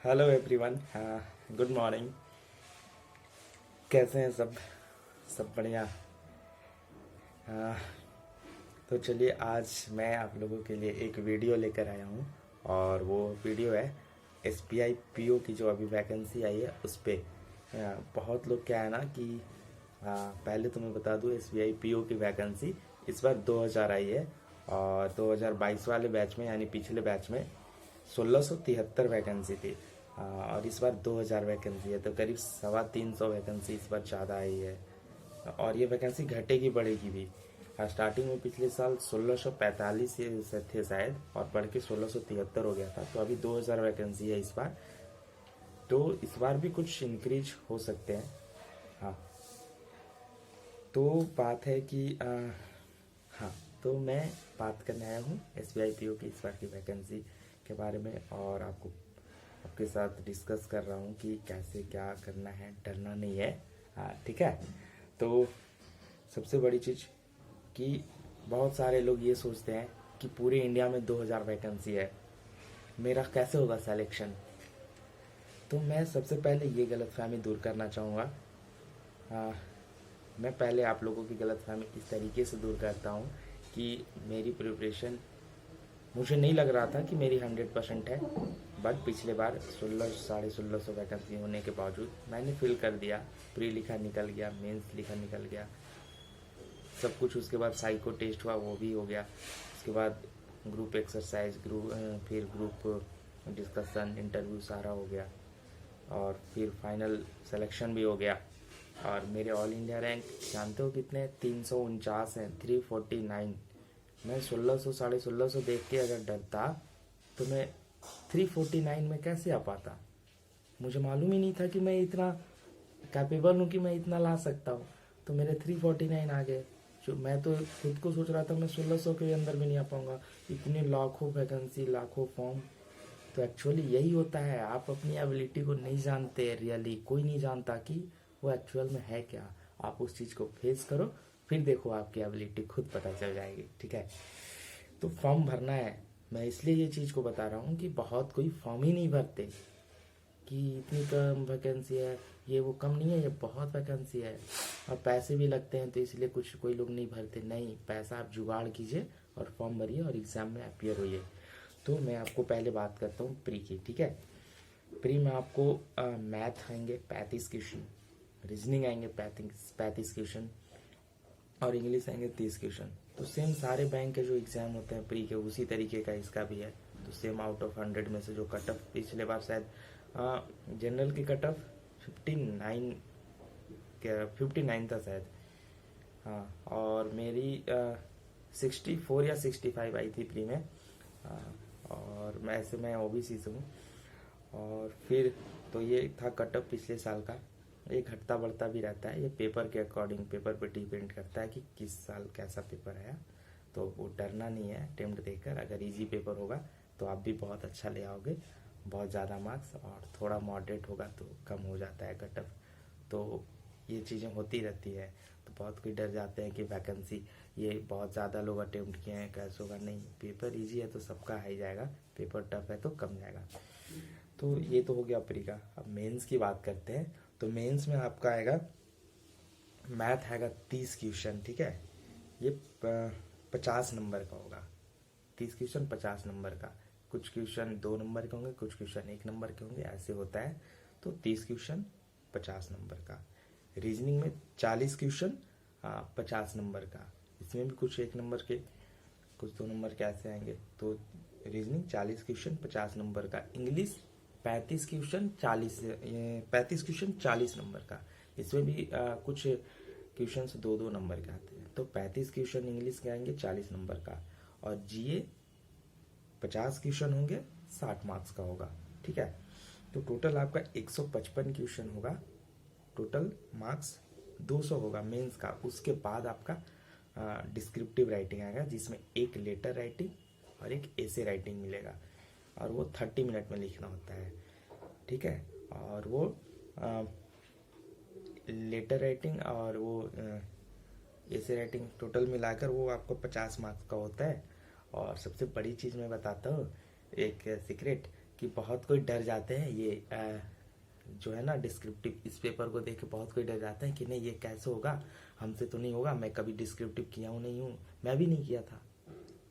Hello everyone, good morning. कैसे हैं सब? सब बढ़िया। हाँ, तो चलिए आज मैं आप लोगों के लिए एक वीडियो लेकर आया हूँ और वो वीडियो है एसबीआई पीओ की जो अभी वैकेंसी आई है उस पे। बहुत लोग क्या है ना कि पहले तो मैं बता दूँ एसबीआई पीओ की वैकेंसी इस बार 2000 आई है और 2022 वाले बैच में यानी पिछले बैच में 1673 वैकेंसी थी। और इस बार 2000 वैकेंसी है तो करीब 350 वैकेंसी इस बार ज़्यादा आई है और ये वैकेंसी घटेगी बढ़ेगी भी। स्टार्टिंग में पिछले साल 1645 से थे शायद और बढ़ के 1673 हो गया था, तो अभी 2000 वैकेंसी है इस बार। तो इस बार भी कुछ इंक्रीज हो सकते हैं। हाँ, तो बात है कि हाँ, तो मैं बात करने आया हूँ S B I P O की इस बार की वैकेंसी के बारे में और आपके साथ डिस्कस कर रहा हूँ कि कैसे क्या करना है, डरना नहीं है। हाँ ठीक है। तो सबसे बड़ी चीज़ कि बहुत सारे लोग ये सोचते हैं कि पूरे इंडिया में 2000 वैकेंसी है, मेरा कैसे होगा सिलेक्शन। तो मैं सबसे पहले ये गलतफहमी दूर करना चाहूँगा। मैं पहले आप लोगों की गलतफहमी इस तरीके से दूर करता हूँ कि मेरी प्रिपरेशन, मुझे नहीं लग रहा था कि मेरी 100% है, बट पिछले बार 1600 वैकेंसी होने के बावजूद मैंने फिल कर दिया। प्री लिखा निकल गया, मेंस लिखा निकल गया, सब कुछ। उसके बाद साइको टेस्ट हुआ, वो भी हो गया। उसके बाद ग्रुप एक्सरसाइज, फिर ग्रुप डिस्कशन, इंटरव्यू सारा हो गया और फिर फाइनल सिलेक्शन भी हो गया। और मेरे ऑल इंडिया रैंक जानते हो कितने? 349 हैं, 349। मैं 1600 1650 देख के अगर डरता तो मैं 349 में कैसे आ पाता? मुझे मालूम ही नहीं था कि मैं इतना कैपेबल हूँ कि मैं इतना ला सकता हूँ। तो मेरे 349 आ गए। जो मैं तो खुद को सोच रहा था मैं 1600 के अंदर भी नहीं आ पाऊंगा। इतने लाखों वैकेंसी, लाखों फॉर्म। तो एक्चुअली यही होता है, आप अपनी एबिलिटी को नहीं जानते। रियली कोई नहीं जानता कि वो एक्चुअल में है क्या। आप उस चीज़ को फेस करो, फिर देखो आपकी एबिलिटी खुद पता चल जाएगी। ठीक है। तो फॉर्म भरना है। मैं इसलिए ये चीज़ को बता रहा हूँ कि बहुत कोई फॉर्म ही नहीं भरते कि इतनी कम वैकेंसी है, ये वो कम नहीं है, ये बहुत वैकेंसी है और पैसे भी लगते हैं, तो इसलिए कोई लोग नहीं भरते। नहीं, पैसा आप जुगाड़ कीजिए और फॉर्म भरिए और एग्ज़ाम में अपियर होइए। तो मैं आपको पहले बात करता हूँ प्री की। ठीक है। प्री में आपको मैथ आएंगे 35 क्वेश्चन, रीजनिंग आएंगे 35 क्वेश्चन और इंग्लिश आएंगे 30 क्वेश्चन। तो सेम सारे बैंक के जो एग्ज़ाम होते हैं प्री के उसी तरीके का इसका भी है। तो सेम आउट ऑफ 100 में से जो कट ऑफ पिछले बार शायद जनरल की कट ऑफ 59, क्या 59 था शायद। हाँ, और मेरी 64 या 65 आई थी प्री में। और मैं ओबीसी से हूँ। और फिर तो ये था कट ऑफ पिछले साल का। ये घटता बढ़ता भी रहता है, ये पेपर के अकॉर्डिंग, पेपर पे डिपेंड करता है कि किस साल कैसा पेपर आया। तो वो डरना नहीं है अटेम्प्ट देकर। अगर इजी पेपर होगा तो आप भी बहुत अच्छा ले आओगे, बहुत ज़्यादा मार्क्स, और थोड़ा मॉडरेट होगा तो कम हो जाता है कट ऑफ। तो ये चीज़ें होती रहती है। तो बहुत कोई डर जाते हैं कि वैकेंसी ये बहुत ज़्यादा लोग अटेम्प्ट किए हैं, कैसे होगा। नहीं, पेपर इजी है तो सबका आ ही जाएगा, पेपर टफ है तो कम जाएगा। तो ये तो हो गया प्री का। अब मेंस की बात करते हैं। तो मेंस में आपका आएगा मैथ आएगा 30 क्वेश्चन। ठीक है। ये 50 नंबर का होगा। 30 क्वेश्चन 50 नंबर का। कुछ क्वेश्चन 2 नंबर के होंगे, कुछ क्वेश्चन 1 नंबर के होंगे, ऐसे होता है। तो 30 क्वेश्चन 50 नंबर का। रीजनिंग में 40 क्वेश्चन 50 नंबर का। इसमें भी कुछ 1 नंबर के, कुछ 2 नंबर के ऐसे आएंगे। तो रीजनिंग 40 क्वेश्चन 50 नंबर का। इंग्लिश 35 क्वेश्चन 40 नंबर का। इसमें भी कुछ क्वेश्चन 2-2 नंबर के आते हैं। तो 35 क्वेश्चन इंग्लिश के आएंगे 40 नंबर का। और जीए 50 क्वेश्चन होंगे, 60 मार्क्स का होगा। ठीक है। तो टोटल आपका 155 क्वेश्चन होगा। टोटल मार्क्स 200 होगा मेंस का। उसके बाद आपका डिस्क्रिप्टिव राइटिंग आएगा, जिसमें एक लेटर राइटिंग और एक ऐसे राइटिंग मिलेगा और वो 30 मिनट में लिखना होता है। ठीक है। और वो लेटर राइटिंग और वो ऐसे राइटिंग टोटल मिलाकर वो आपको 50 मार्क्स का होता है। और सबसे बड़ी चीज़ मैं बताता हूँ, एक सीक्रेट, कि बहुत कोई डर जाते हैं ये जो है ना डिस्क्रिप्टिव, इस पेपर को देख के बहुत कोई डर जाते हैं कि नहीं ये कैसे होगा, हमसे तो नहीं होगा, मैं कभी डिस्क्रिप्टिव किया हूँ नहीं हूँ, मैं भी नहीं किया था।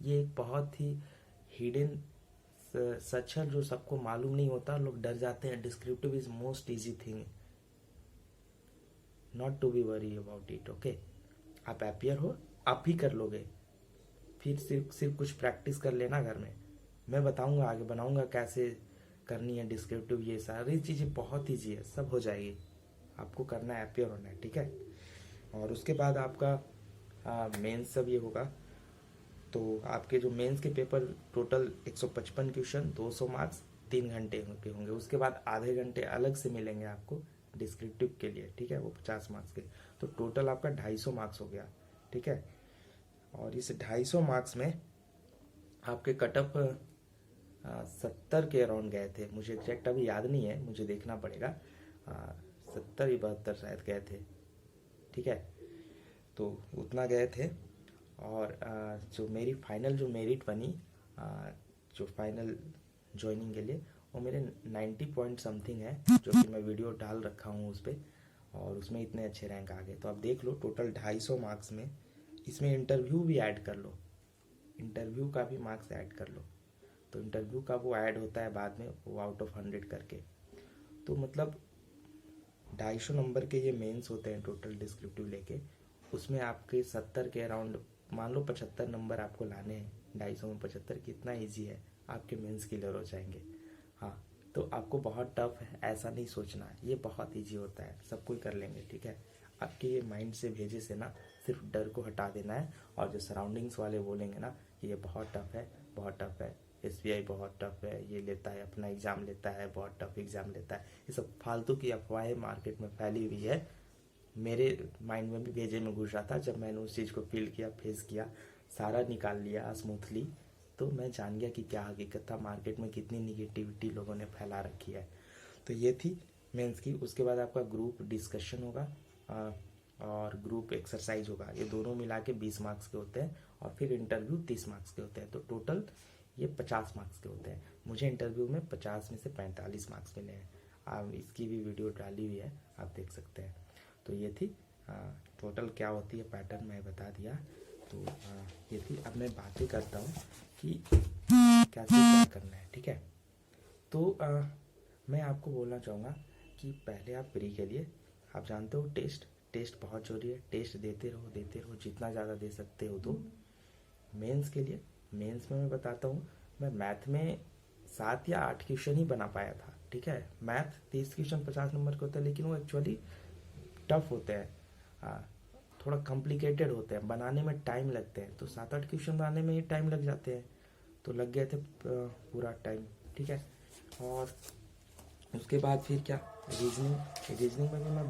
ये एक बहुत ही हिडन सच है जो सबको मालूम नहीं होता, लोग डर जाते हैं। Descriptive is most easy thing, not to be worry about it. Okay, आप हैप्पियर हो, आप ही कर लोगे, फिर सिर्फ कुछ प्रैक्टिस कर लेना घर में। मैं बताऊंगा आगे, बनाऊंगा कैसे करनी है डिस्क्रिप्टिव, ये सारी चीज़ें बहुत ईजी है, सब हो जाएगी। आपको करना है, हैप्पियर होना है, ठीक है। और उसके बाद आपका मेंस सब ये होगा, तो आपके जो मेंस के पेपर टोटल 155 क्वेश्चन, 200 मार्क्स, 3 घंटे के होंगे। उसके बाद आधे घंटे अलग से मिलेंगे आपको डिस्क्रिप्टिव के लिए, ठीक है, वो 50 मार्क्स के। तो टोटल आपका 250 मार्क्स हो गया, ठीक है। और इस 250 मार्क्स में आपके कटअप 70 के अराउंड गए थे, मुझे एग्जैक्ट अभी याद नहीं है, मुझे देखना पड़ेगा। 70 या 72 शायद गए थे, ठीक है, तो उतना गए थे। और जो मेरी फाइनल जो मेरिट बनी, जो फाइनल ज्वाइनिंग के लिए, वो मेरे 90 पॉइंट समथिंग है, जो कि मैं वीडियो डाल रखा हूँ उस पर, और उसमें इतने अच्छे रैंक आ गए। तो आप देख लो टोटल 250 मार्क्स में, इसमें इंटरव्यू भी ऐड कर लो, इंटरव्यू का भी मार्क्स ऐड कर लो, तो इंटरव्यू का वो ऐड होता है बाद में, वो आउट ऑफ 100 करके। तो मतलब 250 नंबर के ये मेंस होते हैं टोटल डिस्क्रिप्टिव लेके, उसमें आपके 70 के अराउंड, मान लो 75 नंबर आपको लाने हैं, 250 में 75, कितना ईजी है, आपके मेंस क्लियर हो जाएंगे। हाँ, तो आपको बहुत टफ है ऐसा नहीं सोचना है, ये बहुत ईजी होता है, सब कोई कर लेंगे, ठीक है। आपके ये माइंड से भेजे से ना सिर्फ डर को हटा देना है, और जो सराउंडिंग्स वाले बोलेंगे ना कि ये बहुत टफ है, बहुत टफ है, SBI बहुत टफ है, ये लेता है अपना एग्ज़ाम लेता है, बहुत टफ एग्ज़ाम लेता है, ये सब फालतू की अफवाहें मार्केट में फैली हुई है। मेरे माइंड में भी भेजे में घुस रहा था, जब मैंने उस चीज़ को फील किया, फेस किया, सारा निकाल लिया स्मूथली, तो मैं जान गया कि क्या हकीकत था, मार्केट में कितनी निगेटिविटी लोगों ने फैला रखी है। तो ये थी मेंस की। उसके बाद आपका ग्रुप डिस्कशन होगा और ग्रुप एक्सरसाइज होगा, ये दोनों मिला के 20 मार्क्स के होते हैं, और फिर इंटरव्यू 30 मार्क्स के होते हैं, तो टोटल ये 50 मार्क्स के होते हैं। मुझे इंटरव्यू में 50 में से 45 मार्क्स मिले हैं, आप इसकी भी वीडियो डाली हुई है, आप देख सकते हैं। तो ये थी टोटल क्या होती है, पैटर्न मैं बता दिया। तो ये थी, अब मैं बातें करता हूँ कि कैसे क्या करना है, ठीक है। तो मैं आपको बोलना चाहूँगा कि पहले आप प्री के लिए, आप जानते हो टेस्ट बहुत जरूरी है, टेस्ट देते रहो, जितना ज़्यादा दे सकते हो। तो मेंस के लिए, मेंस में मैं बताता हूँ, मैं मैथ में 7 या 8 क्वेश्चन ही बना पाया था, ठीक है। मैथ 30 क्वेश्चन 50 नंबर के होते हैं, लेकिन वो एक्चुअली टफ होते हैं, थोड़ा कॉम्प्लिकेटेड होते हैं, बनाने में टाइम लगते हैं, तो 7-8 क्वेश्चन बनाने में ही टाइम लग जाते हैं, तो लग गए थे पूरा टाइम, ठीक है। और उसके बाद फिर क्या, रीजनिंग में भी मैं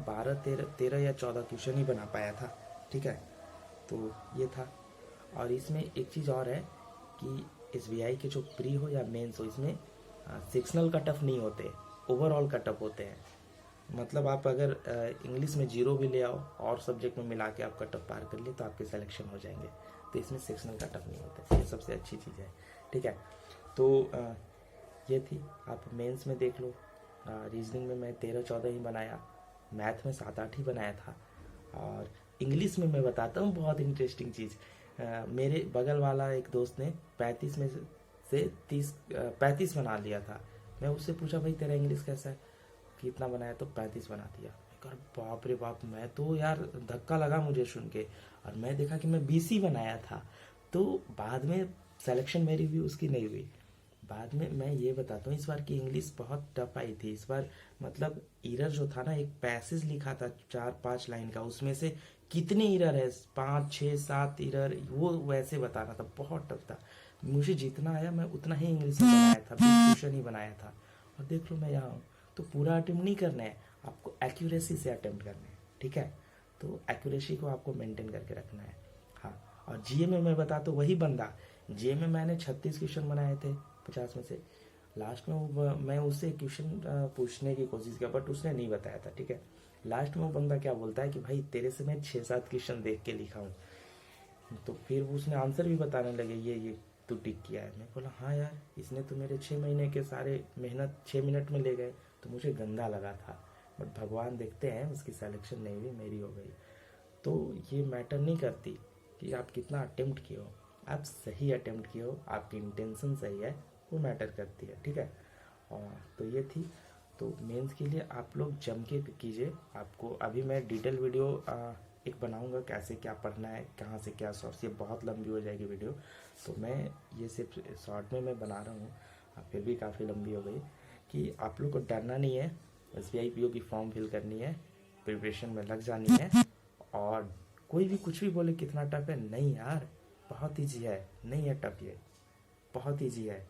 13 या 14 क्वेश्चन ही बना पाया था, ठीक है। तो ये था। और इसमें एक चीज़ और है कि SBI के जो प्री हो या मेंस हो, इसमें सेक्शनल कटअप नहीं होते, ओवरऑल कटअप होते हैं। मतलब आप अगर इंग्लिश में 0 भी ले आओ और सब्जेक्ट में मिला के आप कटअप पार कर लिए, तो आपके सिलेक्शन हो जाएंगे। तो इसमें सेक्शनल कटअप नहीं होते, ये सबसे अच्छी चीज़ है, ठीक है। तो ये थी, आप मेंस में देख लो। रीजनिंग में मैं 13-14 ही बनाया, मैथ में 7-8 ही बनाया था। और इंग्लिश में मैं बताता हूँ बहुत इंटरेस्टिंग चीज़, मेरे बगल वाला एक दोस्त ने 35 में से 35 बना लिया था। मैं उससे पूछा भाई तेरा इंग्लिश कैसा है, कितना बनाया, तो 35 बना दिया। मैं बाप रे बाप, मैं तो यार धक्का लगा मुझे सुन के, और मैं देखा कि मैं 20 ही बनाया था। तो बाद में सिलेक्शन मेरी भी उसकी नहीं हुई। बाद में मैं ये बताता हूँ, इस बार की इंग्लिश बहुत टफ आई थी इस बार। मतलब इरर जो था ना, एक पैसेज लिखा था 4-5 लाइन का, उसमें से कितने इरर है, 5, 6, 7 इरर, वो वैसे बताना था, बहुत टफ था। मुझे जितना आया मैं उतना ही इंग्लिश में बनाया था, 20 क्वेश्चन ही बनाया था। और देख लो मैं यहाँ हूँ। तो पूरा अटेम्प्ट नहीं करना है आपको, एक्यूरेसी से अटेम्प्ट करना है, ठीक है। तो एक्यूरेसी को आपको मेंटेन करके रखना है। हाँ, और GA में मैं बताता हूँ, वही बंदा, GA में मैंने 36 क्वेश्चन बनाए थे 50 में से। लास्ट में मैं उससे क्वेश्चन पूछने की कोशिश किया, बट उसने नहीं बताया था, ठीक है। लास्ट में वो बंदा क्या बोलता है कि भाई तेरे से मैं 6-7 क्वेश्चन देख के लिखा हूँ। तो फिर उसने आंसर भी बताने लगे, ये तू टिक किया है। मैं बोला हाँ यार, इसने तो मेरे 6 महीने के सारे मेहनत 6 मिनट में ले गए। तो मुझे गंदा लगा था, बट भगवान देखते हैं, उसकी सिलेक्शन नहीं हुई, मेरी हो गई। तो ये मैटर नहीं करती कि आप कितना अटेम्प्ट किए हो, आप सही अटेम्प्ट किए हो, आपकी इंटेंशन सही है, वो मैटर करती है, ठीक है। और तो ये थी। तो मेंस के लिए आप लोग जम के कीजिए। आपको अभी मैं डिटेल वीडियो एक बनाऊंगा, कैसे क्या पढ़ना है, कहाँ से क्या सोर्स। ये बहुत लंबी हो जाएगी वीडियो, तो मैं ये सिर्फ शॉर्ट में मैं बना रहा हूँ, फिर भी काफ़ी लंबी हो गई। कि आप लोग को डरना नहीं है, SBI PO की फॉर्म फिल करनी है, प्रिपरेशन में लग जानी है। और कोई भी कुछ भी बोले कितना टफ है, नहीं यार बहुत ईजी है, नहीं है टफ, ये बहुत ईजी है।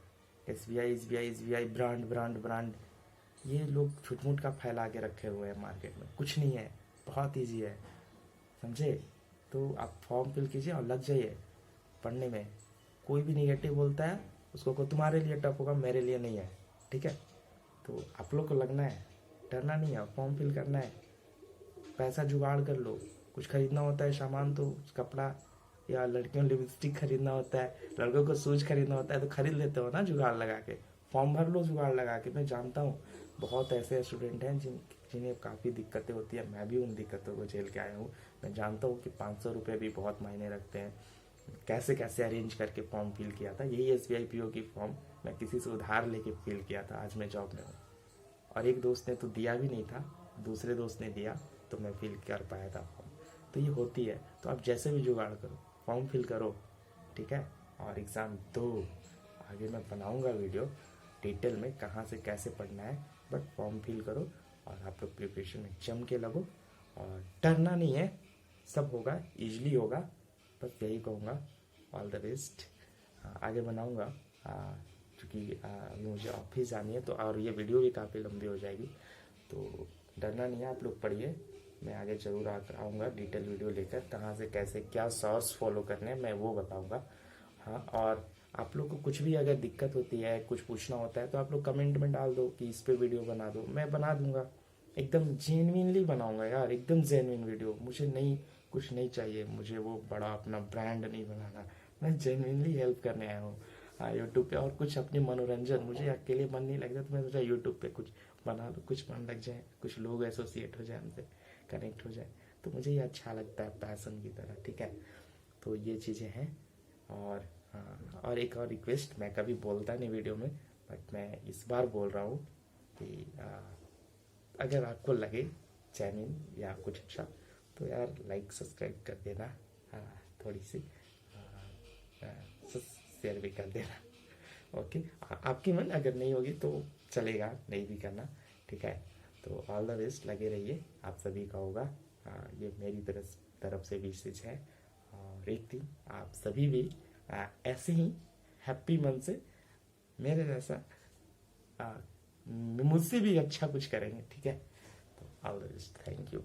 SBI ब्रांड ब्रांड ब्रांड, ये लोग छुटमुट का फैला के रखे हुए हैं मार्केट में, कुछ नहीं है, बहुत ईजी है, समझे। तो आप फॉर्म फिल कीजिए और लग जाइए पढ़ने में। कोई भी निगेटिव बोलता है उसको को तुम्हारे लिए टफ होगा, मेरे लिए नहीं है, ठीक है। तो आप लोग को लगना है, डरना नहीं है, फॉर्म फिल करना है, पैसा जुगाड़ कर लो। कुछ खरीदना होता है सामान तो कपड़ा, या लड़कियों लिपस्टिक खरीदना होता है, लड़कों को शूज खरीदना होता है, तो खरीद लेते हो ना जुगाड़ लगा के। फॉर्म भर लो जुगाड़ लगा के। मैं जानता हूँ बहुत ऐसे स्टूडेंट हैं जिन्हें काफ़ी दिक्कतें होती है, मैं भी उन दिक्कतों को झेल के आया हूँ। मैं जानता हूँ कि 500 रुपये भी बहुत मायने रखते हैं। कैसे कैसे अरेंज करके फॉर्म फिल किया था, यही SBI PO की फॉर्म मैं किसी से उधार लेके फिल किया था, आज मैं जॉब में हूँ। और एक दोस्त ने तो दिया भी नहीं था, दूसरे दोस्त ने दिया, तो मैं फिल कर पाया था फॉर्म। तो ये होती है। तो आप जैसे भी जुगाड़ करो, फॉर्म फिल करो, ठीक है, और एग्ज़ाम दो। आगे मैं बनाऊंगा वीडियो डिटेल में कहाँ से कैसे पढ़ना है, बट फॉर्म फिल करो और आप लोग प्रिपरेशन में जम के लगो। और डरना नहीं है, सब होगा, ईजिली होगा, बस यही कहूँगा। All the best. आगे बनाऊंगा, क्योंकि अभी मुझे ऑफिस जानी है, तो और ये वीडियो भी काफ़ी लंबी हो जाएगी। तो डरना नहीं है, आप लोग पढ़िए। मैं आगे ज़रूर आऊँगा डिटेल वीडियो लेकर, कहाँ से कैसे क्या सोर्स फॉलो करने हैं मैं वो बताऊँगा। हाँ, और आप लोग को कुछ भी अगर दिक्कत होती है, कुछ पूछना होता है, तो आप लोग कमेंट में डाल दो कि इस पे वीडियो बना दो, मैं बना दूंगा। एकदम जेन्युइनली बनाऊंगा यार, एकदम जेन्युइन वीडियो। मुझे नहीं, कुछ नहीं चाहिए, मुझे वो बड़ा अपना ब्रांड नहीं बनाना। मैं जेन्युइनली हेल्प करने आया हूँ। हाँ, यूट्यूब पे और कुछ अपने मनोरंजन, मुझे अकेले मन नहीं लगता, तो मैं सोचा यूट्यूब पे कुछ बना लो, कुछ मन लग जाए, कुछ लोग एसोसिएट हो जाए हमसे, कनेक्ट हो जाए, तो मुझे ये अच्छा लगता है, पैसन की तरह, ठीक है। तो ये चीज़ें हैं। और हाँ, और एक और रिक्वेस्ट, मैं कभी बोलता नहीं वीडियो में, बट मैं इस बार बोल रहा हूँ कि अगर आपको लगे चैनल या कुछ अच्छा, तो यार लाइक सब्सक्राइब कर देना, थोड़ी सी शेयर भी कर देना, ओके। आपकी मन अगर नहीं होगी तो चलेगा, नहीं भी करना, ठीक है। तो ऑल द बेस्ट, लगे रहिए, आप सभी का होगा। ये मेरी तरफ से विशेष है। और एक दिन आप सभी भी ऐसे ही हैप्पी मन से मेरे जैसा मुझसे भी अच्छा कुछ करेंगे, ठीक है। तो all the best, thank you.